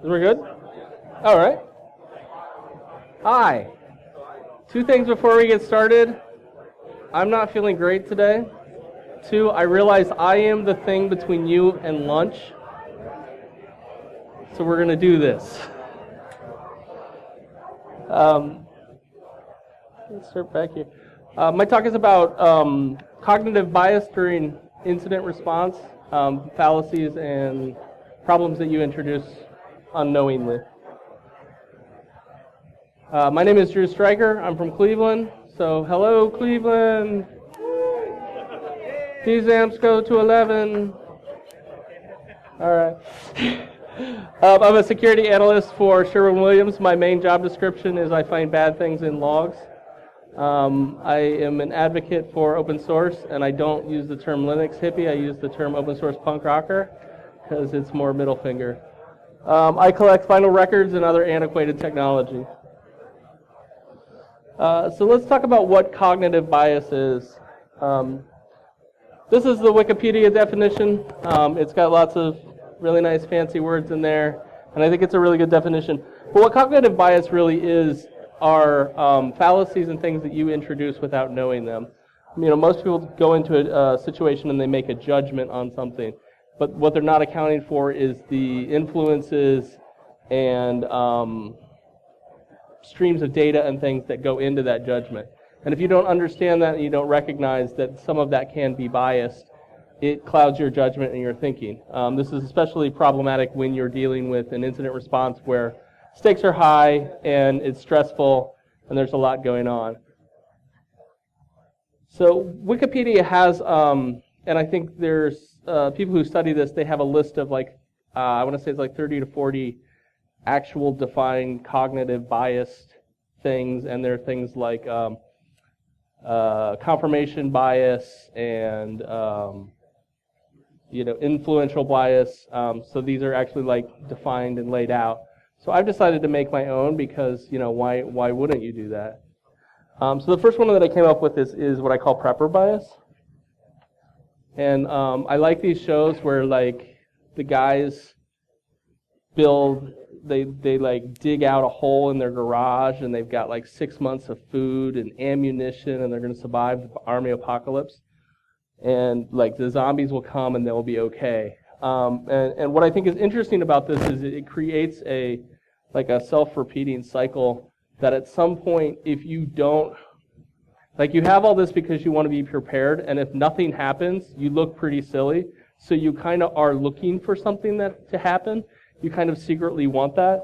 We're good? All right. Hi. Two things before we get started. I'm not feeling great today. Two, I realize I am the thing between you and lunch. So we're going to do this. Let's start back here. My talk is about cognitive bias during incident response, fallacies and problems that you introduce unknowingly. My name is Dru Streicher. I'm from Cleveland. So hello, Cleveland. These amps go to 11. All right. I'm a security analyst for Sherwin-Williams. My main job description is I find bad things in logs. I am an advocate for open source, and I don't use the term Linux hippie. I use the term open source punk rocker because it's more middle finger. I collect vinyl records and other antiquated technology. So let's talk about what cognitive bias is. This is the Wikipedia definition. It's got lots of really nice fancy words in there, and I think it's a really good definition. But what cognitive bias really is are fallacies and things that you introduce without knowing them. You know, most people go into a situation and they make a judgment on something, but what they're not accounting for is the influences and streams of data and things that go into that judgment. And if you don't understand that and you don't recognize that some of that can be biased, it clouds your judgment and your thinking. This is especially problematic when you're dealing with an incident response where stakes are high and it's stressful and there's a lot going on. So Wikipedia has, and I think there's people who study this, they have a list of like, I want to say it's like 30 to 40 actual defined cognitive biased things, and there are things like confirmation bias and influential bias. So these are actually like defined and laid out. So I've decided to make my own because why wouldn't you do that? So the first one that I came up with is what I call prepper bias, and I like these shows where like the guys build. They like dig out a hole in their garage and they've got like 6 months of food and ammunition and they're going to survive the army apocalypse. And like the zombies will come and they'll be okay. And what I think is interesting about this is it creates a self-repeating cycle that at some point, if you don't, like you have all this because you want to be prepared, and if nothing happens, you look pretty silly. So you kind of are looking for something to happen. You kind of secretly want that.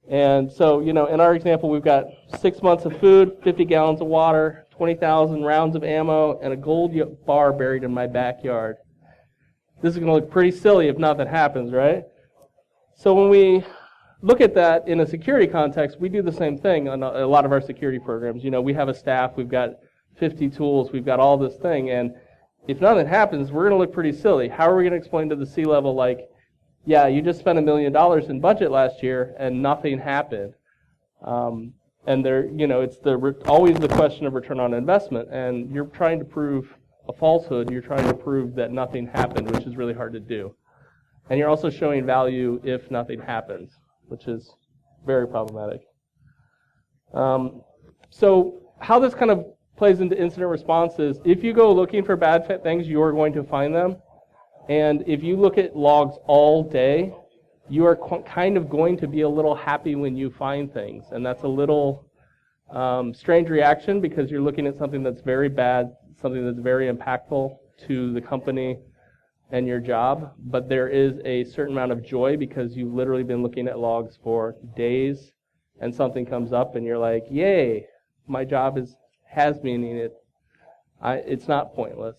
And so, in our example, we've got 6 months of food, 50 gallons of water, 20,000 rounds of ammo, and a gold bar buried in my backyard. This is going to look pretty silly if nothing happens, right? So when we look at that in a security context, we do the same thing on a lot of our security programs. We have a staff, we've got 50 tools, we've got all this thing, and if nothing happens, we're going to look pretty silly. How are we going to explain to the C-level, like, yeah, you just spent $1 million in budget last year and nothing happened? And there, it's always the question of return on investment, and you're trying to prove a falsehood. You're trying to prove that nothing happened, which is really hard to do. And you're also showing value if nothing happens, which is very problematic. So how this kind of plays into incident response is if you go looking for bad things, you are going to find them. And if you look at logs all day, you are kind of going to be a little happy when you find things. And that's a little strange reaction because you're looking at something that's very bad, something that's very impactful to the company and your job. But there is a certain amount of joy because you've literally been looking at logs for days and something comes up and you're like, yay, my job has meaning. It's not pointless.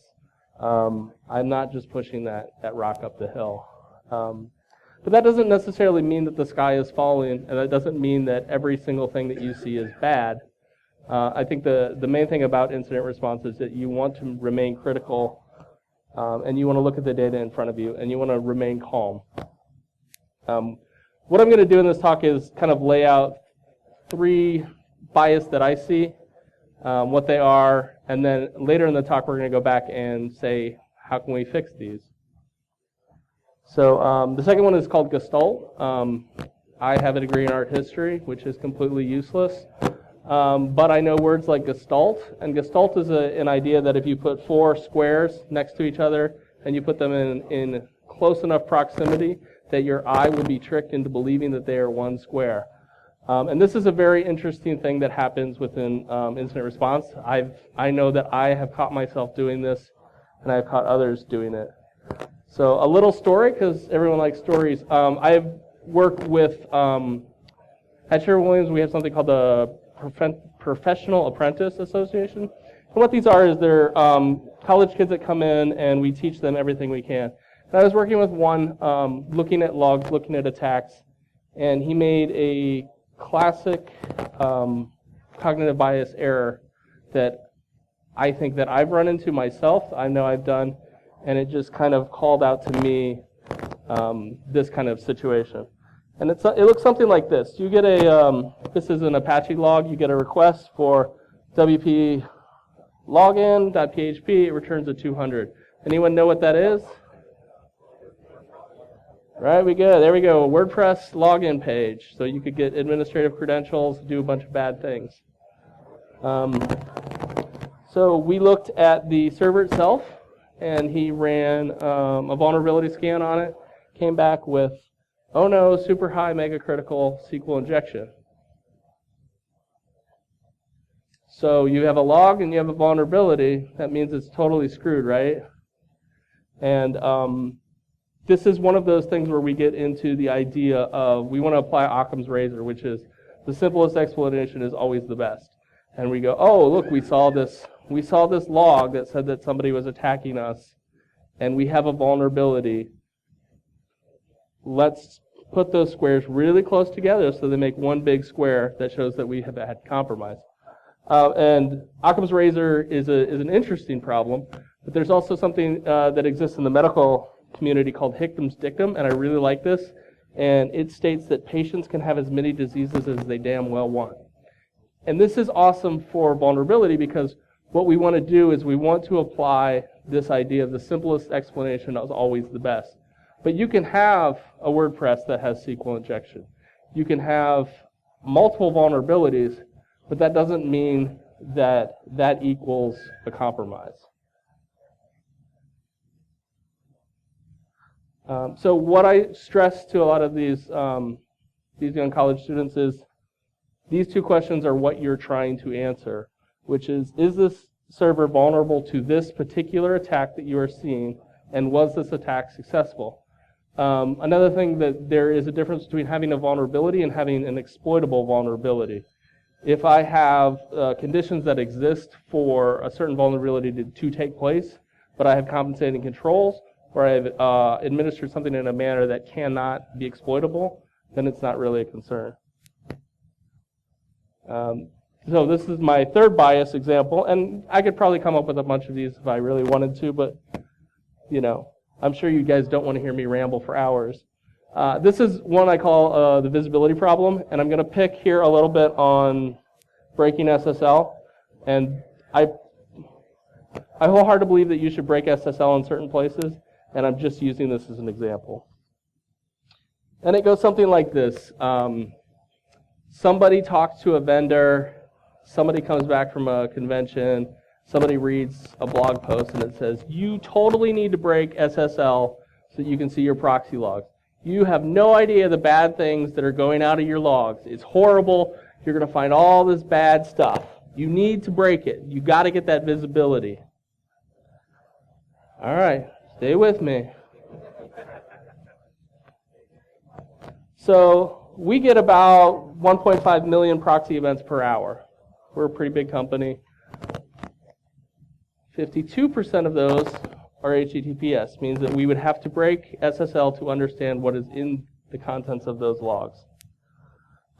I'm not just pushing that rock up the hill. But that doesn't necessarily mean that the sky is falling, and that doesn't mean that every single thing that you see is bad. I think the main thing about incident response is that you want to remain critical, and you want to look at the data in front of you, and you want to remain calm. What I'm going to do in this talk is kind of lay out 3 bias that I see, what they are, and then later in the talk we're going to go back and say, how can we fix these? So the second one is called Gestalt. I have a degree in art history, which is completely useless. But I know words like gestalt, and gestalt is an idea that if you put 4 squares next to each other and you put them in close enough proximity that your eye will be tricked into believing that they are one square. And this is a very interesting thing that happens within incident response. I know that I have caught myself doing this, and I've caught others doing it. So a little story, because everyone likes stories. I've worked with, at Sherwin-Williams, we have something called the Professional Apprentice Association. And what these are is they're college kids that come in, and we teach them everything we can. And I was working with one, looking at logs, looking at attacks, and he made a classic cognitive bias error that I think that I've run into myself, I know I've done, and it just kind of called out to me this kind of situation. And it looks something like this. You get this is an Apache log, you get a request for WP login.php, it returns a 200. Anyone know what that is? Right, there we go, a WordPress login page. So you could get administrative credentials, do a bunch of bad things. So we looked at the server itself, and he ran a vulnerability scan on it, came back with, oh no, super high mega critical SQL injection. So you have a log and you have a vulnerability, that means it's totally screwed, right? And this is one of those things where we get into the idea of we want to apply Occam's razor, which is the simplest explanation is always the best. And we go, oh, look, we saw this log that said that somebody was attacking us, and we have a vulnerability. Let's put those squares really close together so they make one big square that shows that we have had compromise. And Occam's razor is an interesting problem, but there's also something that exists in the medical community called Hickman's dictum, and I really like this. And it states that patients can have as many diseases as they damn well want. And this is awesome for vulnerability because what we want to do is we want to apply this idea of the simplest explanation is always the best. But you can have a WordPress that has SQL injection. You can have multiple vulnerabilities, but that doesn't mean that that equals a compromise. So what I stress to a lot of these young college students is these 2 questions are what you're trying to answer, which is this server vulnerable to this particular attack that you are seeing, and was this attack successful? Another thing that there is a difference between having a vulnerability and having an exploitable vulnerability. If I have conditions that exist for a certain vulnerability to take place, but I have compensating controls, or I've administered something in a manner that cannot be exploitable, then it's not really a concern. So this is my 3rd bias example, and I could probably come up with a bunch of these if I really wanted to, but you know, I'm sure you guys don't want to hear me ramble for hours. This is one I call the visibility problem, and I'm going to pick here a little bit on breaking SSL, and I wholeheartedly believe that you should break SSL in certain places, and I'm just using this as an example. And it goes something like this. Somebody talks to a vendor, somebody comes back from a convention, somebody reads a blog post and it says, you totally need to break SSL so that you can see your proxy logs. You have no idea the bad things that are going out of your logs. It's horrible. You're going to find all this bad stuff. You need to break it. You got to get that visibility. All right, stay with me. So we get about 1.5 million proxy events per hour. We're a pretty big company. 52% of those are HTTPS, means that we would have to break SSL to understand what is in the contents of those logs.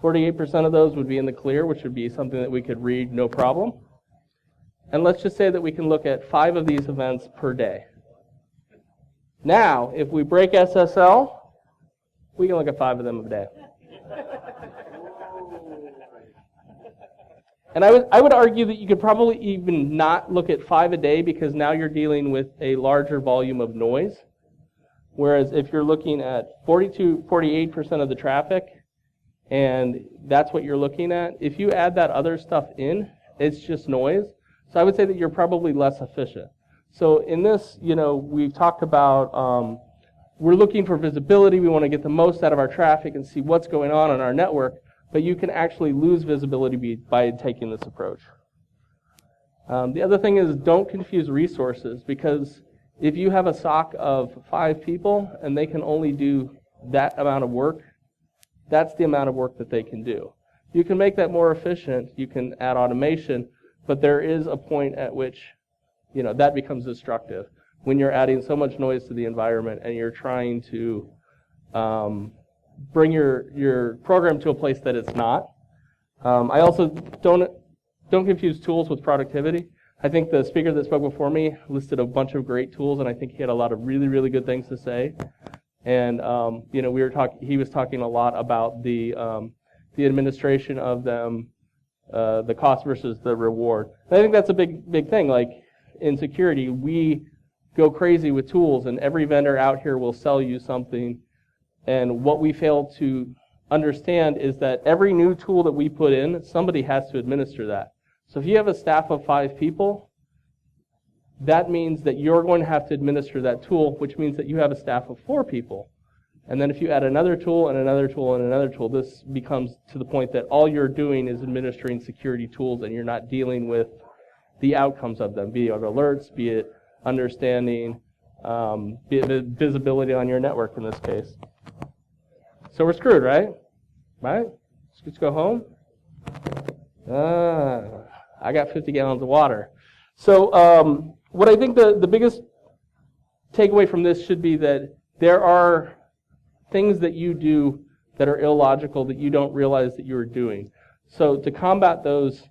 48% of those would be in the clear, which would be something that we could read no problem. And let's just say that we can look at 5 of these events per day. Now, if we break SSL, we can look at 5 of them a day. And I would argue that you could probably even not look at 5 a day because now you're dealing with a larger volume of noise. Whereas if you're looking at 48% of the traffic, and that's what you're looking at. If you add that other stuff in, it's just noise. So I would say that you're probably less efficient. So in this, we've talked about we're looking for visibility. We want to get the most out of our traffic and see what's going on our network, but you can actually lose visibility by taking this approach. The other thing is, don't confuse resources, because if you have a SOC of 5 people and they can only do that amount of work, that's the amount of work that they can do. You can make that more efficient, you can add automation, but there is a point at which that becomes destructive when you're adding so much noise to the environment and you're trying to bring your program to a place that it's not. I also don't confuse tools with productivity. I think the speaker that spoke before me listed a bunch of great tools, and I think he had a lot of really, really good things to say. And he was talking a lot about the administration of them, the cost versus the reward. And I think that's a big thing. Like in security, we go crazy with tools, and every vendor out here will sell you something. And what we fail to understand is that every new tool that we put in, somebody has to administer that. So if you have a staff of 5 people, that means that you're going to have to administer that tool, which means that you have a staff of 4 people. And then if you add another tool and another tool and another tool, this becomes to the point that all you're doing is administering security tools, and you're not dealing with the outcomes of them, be it alerts, be it understanding, be it visibility on your network in this case. So we're screwed, right? Right? Let's go home. I got 50 gallons of water. So what I think the biggest takeaway from this should be that there are things that you do that are illogical that you don't realize that you are doing. So to combat those,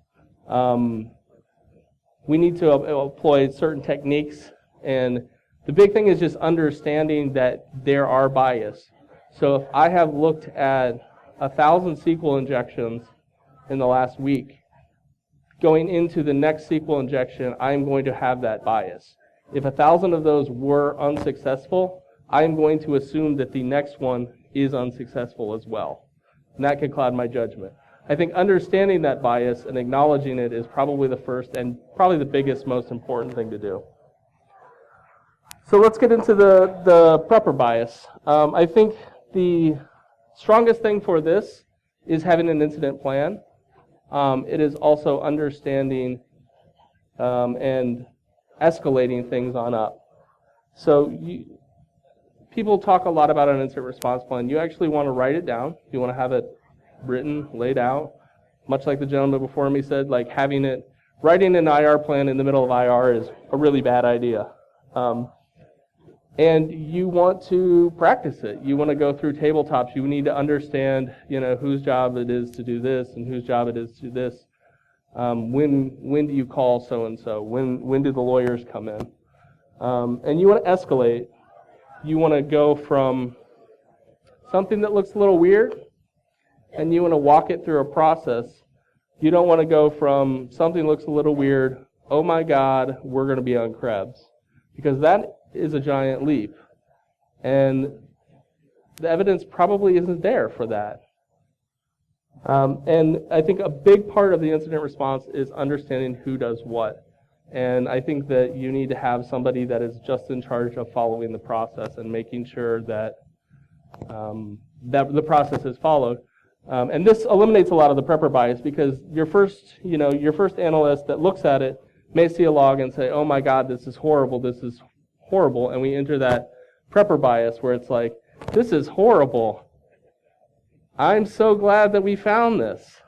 we need to employ certain techniques, and the big thing is just understanding that there are bias. So if I have looked at 1,000 SQL injections in the last week, going into the next SQL injection, I'm going to have that bias. If 1,000 of those were unsuccessful, I'm going to assume that the next one is unsuccessful as well. And that can cloud my judgment. I think understanding that bias and acknowledging it is probably the first and probably the biggest, most important thing to do. So let's get into the prepper bias. I think the strongest thing for this is having an incident plan. It is also understanding and escalating things on up. So people talk a lot about an incident response plan. You actually want to write it down. You want to have it written, laid out. Much like the gentleman before me said, like writing an IR plan in the middle of IR is a really bad idea. And you want to practice it. You want to go through tabletops. You need to understand, whose job it is to do this and whose job it is to do this. When do you call so and so? When do the lawyers come in? And you want to escalate. You want to go from something that looks a little weird, and you want to walk it through a process. You don't want to go from something looks a little weird, oh my God, we're going to be on Krebs, because that is a giant leap, and the evidence probably isn't there for that. And I think a big part of the incident response is understanding who does what. And I think that you need to have somebody that is just in charge of following the process and making sure that that the process is followed. And this eliminates a lot of the prepper bias, because your first analyst that looks at it may see a log and say, oh my God, this is horrible, and we enter that prepper bias where it's like, this is horrible. I'm so glad that we found this.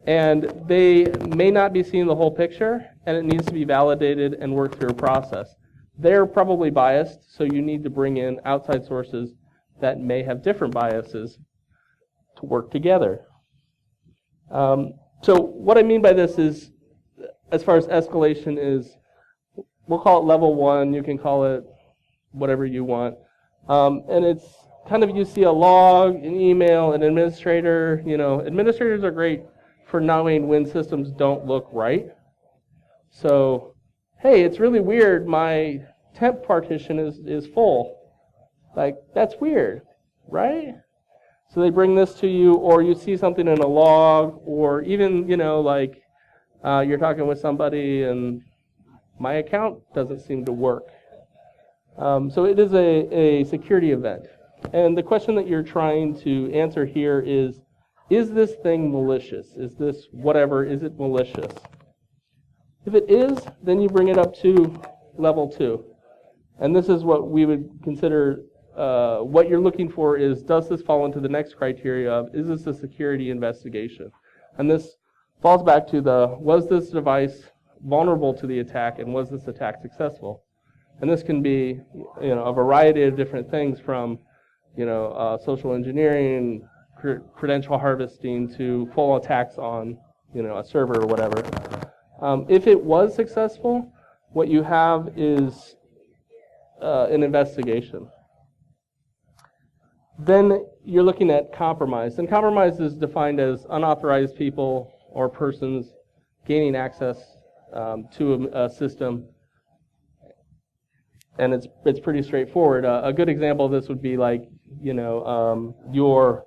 And they may not be seeing the whole picture, and it needs to be validated and worked through a process. They're probably biased, so you need to bring in outside sources that may have different biases to work together. So what I mean by this is, as far as escalation is, we'll call it level 1, you can call it whatever you want. And it's kind of, you see a log, an email, an administrator. Administrators are great for knowing when systems don't look right. So, hey, it's really weird, my temp partition is full. Like, that's weird, right? So they bring this to you, or you see something in a log, or even, like you're talking with somebody and my account doesn't seem to work. So it is a security event. And the question that you're trying to answer here is this thing malicious? Is this whatever, is it malicious? If it is, then you bring it up to level 2. And this is what we would consider, what you're looking for is, does this fall into the next criteria of, is this a security investigation? And this falls back to was this device vulnerable to the attack, and was this attack successful? And this can be, a variety of different things from, social engineering, credential harvesting, to full attacks on, a server or whatever. If it was successful, what you have is an investigation. Then you're looking at compromise. And compromise is defined as unauthorized people or persons gaining access to a system. And it's pretty straightforward. A good example of this would be like, your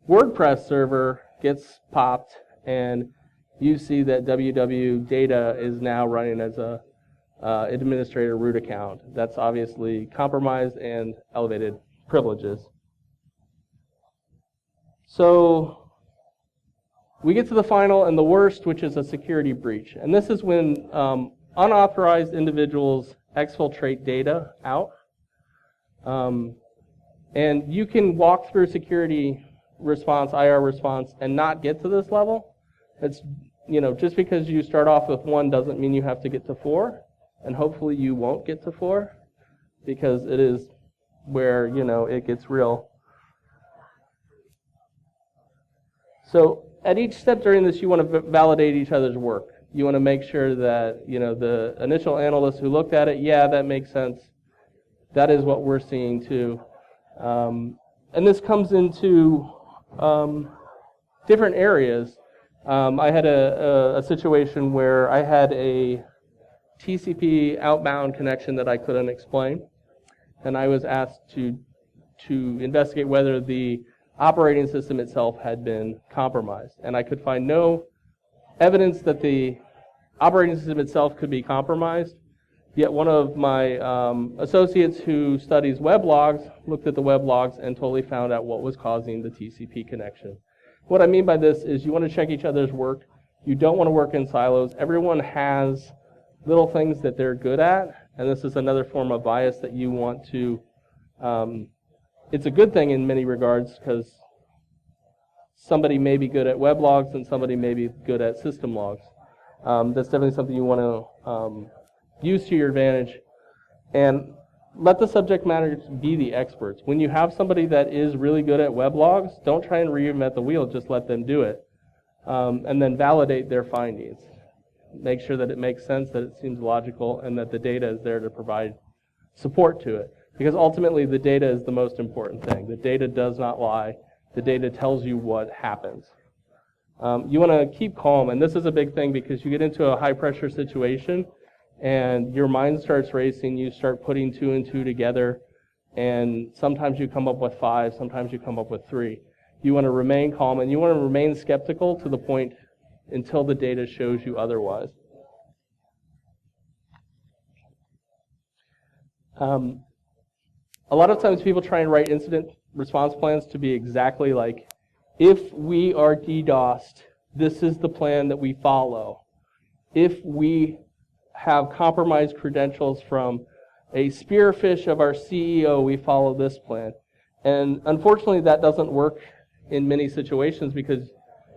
WordPress server gets popped and you see that www data is now running as a administrator root account. That's obviously compromised and elevated privileges. So we get to the final and the worst, which is a security breach. And this is when unauthorized individuals exfiltrate data out. And you can walk through security response, IR response, and not get to this level. It's, just because you start off with 1 doesn't mean you have to get to 4. And hopefully you won't get to 4, because it is where, it gets real. So at each step during this, you want to validate each other's work. You want to make sure that, the initial analyst who looked at it, yeah, that makes sense. That is what we're seeing too. And this comes into different areas. I had a situation where I had a TCP outbound connection that I couldn't explain, and I was asked to investigate whether the operating system itself had been compromised. And I could find no evidence that the operating system itself could be compromised, yet one of my associates who studies weblogs looked at the weblogs and totally found out what was causing the TCP connection. What I mean by this is you want to check each other's work. You don't want to work in silos. Everyone has little things that they're good at, and this is another form of bias that you want to, it's a good thing in many regards, because somebody may be good at weblogs and somebody may be good at system logs. That's definitely something you want to use to your advantage, and let the subject matter be the experts. When you have somebody that is really good at weblogs, don't try and reinvent the wheel, just let them do it. And then validate their findings. Make sure that it makes sense, that it seems logical, and that the data is there to provide support to it. Because ultimately the data is the most important thing. The data does not lie. The data tells you what happens. You want to keep calm, and this is a big thing because you get into a high-pressure situation and your mind starts racing, you start putting 2 and 2 together, and sometimes you come up with 5, sometimes you come up with 3. You want to remain calm, and you want to remain skeptical to the point until the data shows you otherwise. A lot of times people try and write incident response plans to be exactly like, if we are DDoSed, this is the plan that we follow. If we have compromised credentials from a spearfish of our CEO, we follow this plan. And unfortunately, that doesn't work in many situations, because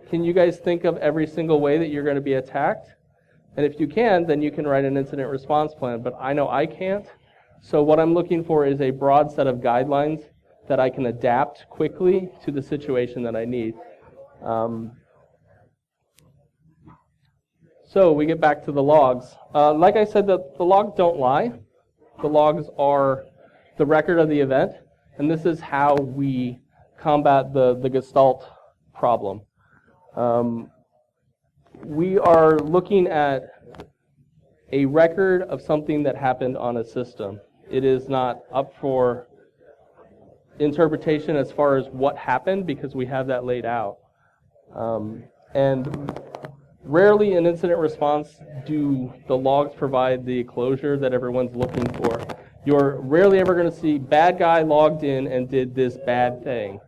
can you guys think of every single way that you're going to be attacked? And if you can, then you can write an incident response plan. But I know I can't. So what I'm looking for is a broad set of guidelines that I can adapt quickly to the situation that I need. So we get back to the logs. Like I said, the logs don't lie. The logs are the record of the event, and this is how we combat the Gestalt problem. We are looking at a record of something that happened on a system. It is not up for interpretation as far as what happened because we have that laid out. And rarely in incident response do the logs provide the closure that everyone's looking for. You're rarely ever going to see bad guy logged in and did this bad thing.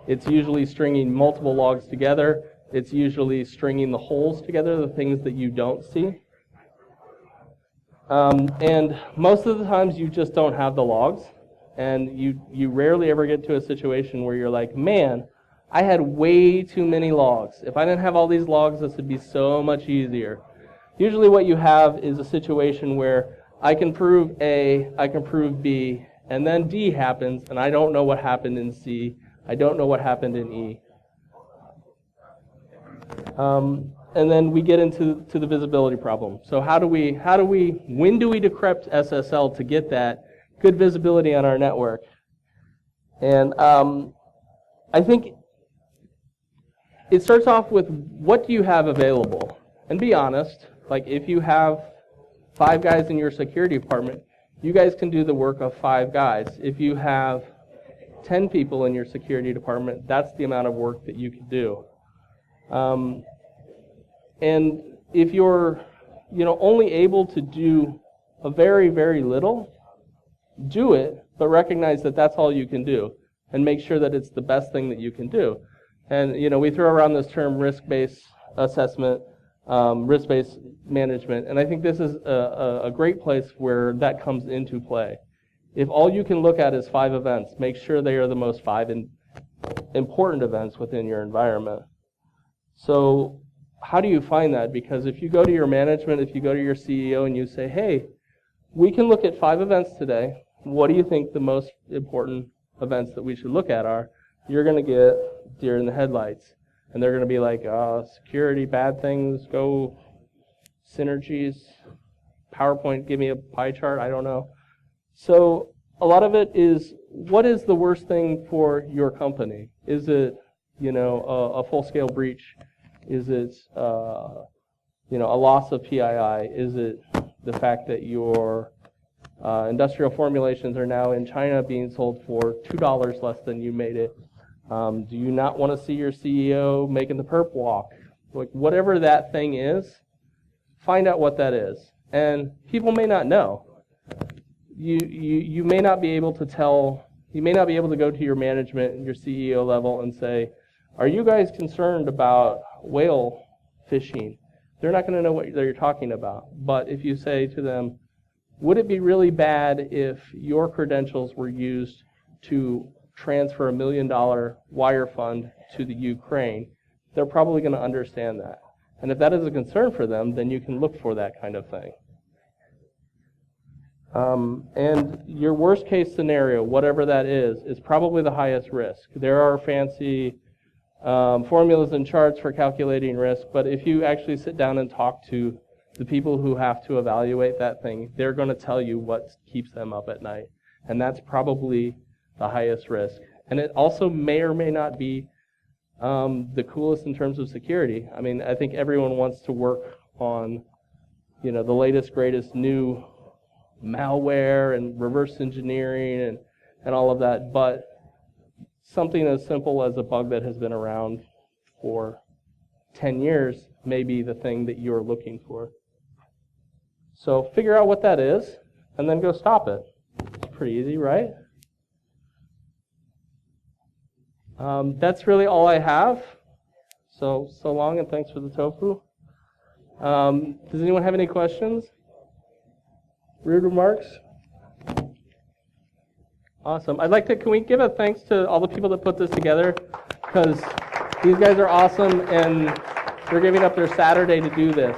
It's usually stringing multiple logs together. It's usually stringing the holes together, the things that you don't see. And most of the times you just don't have the logs. And you rarely ever get to a situation where you're like, man, I had way too many logs. If I didn't have all these logs, this would be so much easier. Usually what you have is a situation where I can prove A, I can prove B, and then D happens, and I don't know what happened in C. I don't know what happened in E. And then we get into the visibility problem. So when do we decrypt SSL to get that good visibility on our network? And I think it starts off with what do you have available? And be honest, like if you have 5 guys in your security department, you guys can do the work of 5 guys. If you have 10 people in your security department, that's the amount of work that you can do. And if you're only able to do a very, very little, do it, but recognize that that's all you can do, and make sure that it's the best thing that you can do. And we throw around this term risk-based assessment, risk-based management, and I think this is a great place where that comes into play. If all you can look at is 5 events, make sure they are the most 5 important events within your environment. So how do you find that? Because if you go to your management, if you go to your CEO and you say, hey, we can look at 5 events today, what do you think the most important events that we should look at are? You're going to get deer in the headlights. And they're going to be like, security, bad things, go, synergies, PowerPoint, give me a pie chart, I don't know. So a lot of it is, what is the worst thing for your company? Is it, a full-scale breach? Is it, a loss of PII? Is it the fact that your industrial formulations are now in China being sold for $2 less than you made it? Do you not want to see your CEO making the perp walk? Like whatever that thing is, find out what that is. And people may not know. You may not be able to tell. You may not be able to go to your management and your CEO level and say, "Are you guys concerned about whale fishing?" They're not going to know what you're talking about. But if you say to them, "Would it be really bad if your credentials were used to transfer $1 million wire fund to the Ukraine?" They're probably going to understand that. And if that is a concern for them, then you can look for that kind of thing. And your worst case scenario, whatever that is probably the highest risk. There are fancy formulas and charts for calculating risk, but if you actually sit down and talk to the people who have to evaluate that thing, they're going to tell you what keeps them up at night. And that's probably the highest risk. And it also may or may not be the coolest in terms of security. I mean, I think everyone wants to work on, the latest, greatest new malware and reverse engineering and all of that, but something as simple as a bug that has been around for 10 years may be the thing that you're looking for. So figure out what that is, and then go stop it. It's pretty easy, right? That's really all I have. So long, and thanks for the tofu. Does anyone have any questions? Rude remarks? Awesome. Can we give a thanks to all the people that put this together? Because these guys are awesome, and they're giving up their Saturday to do this.